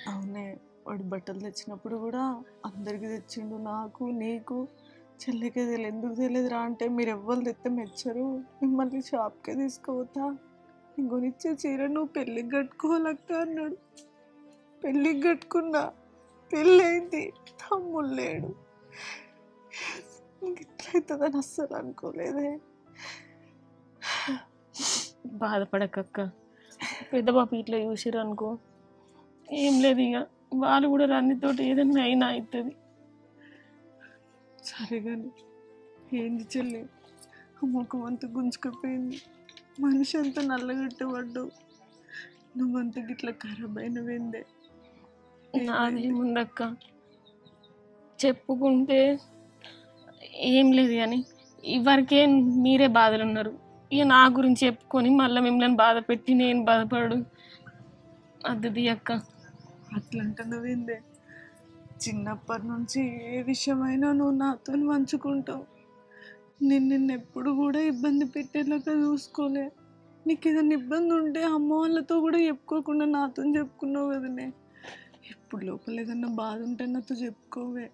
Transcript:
అవునే, వాడు బట్టలు తెచ్చినప్పుడు కూడా అందరికి తెచ్చిండు, నాకు నీకు చెల్లికే తెలియదు. ఎందుకు తెలియదురా అంటే, మీరు ఎవ్వరు తెస్తే మెచ్చరు, మిమ్మల్ని షాప్కే తీసుకుపోతా, నేను కొనిచ్చే చీర నువ్వు పెళ్ళికి కట్టుకోవాలక్క అన్నాడు. పెళ్ళికి కట్టుకున్నా, పెళ్ళయింది, తమ్ముడు లేడు. ఇట్లయితుందని అస్సలు అనుకోలేదే. బాధపడకక్క, పెద్ద పాప ఇట్లా చూసిరు అనుకో ఏం లేదు, ఇక వాళ్ళు కూడా రందితోటి ఏదన్నా అయినా అవుతుంది. సరే కానీ ఏంది చెల్లి, ముఖం అంతా గుంజుకపోయింది, మనిషి అంతా నల్లగట్టబడ్డు, నువ్వంతా గిట్లా ఖరాబ్ అయినవేందే? నాదేముందక్క, చెప్పుకుంటే ఏం లేదు కానీ ఇవరకే మీరే బాధలు ఉన్నారు. ఇక నా గురించి చెప్పుకొని మళ్ళీ మిమ్మల్ని బాధ పెట్టి నేను బాధపడు అద్దది అక్క. అట్లా అంటున్నవేందే? చిన్నప్పటి నుంచి ఏ విషయమైనా నువ్వు నాతో పంచుకుంటావు. నిన్ను ఎప్పుడు కూడా ఇబ్బంది పెట్టేలాగా చూసుకోలే. నీకు ఏదైనా ఇబ్బంది ఉంటే అమ్మ వాళ్ళతో కూడా చెప్పుకోకుండా నాతో చెప్పుకున్నావు కదనే. ఇప్పుడు లోపల ఏదన్నా బాధ ఉంటే నాతో చెప్పుకోవే.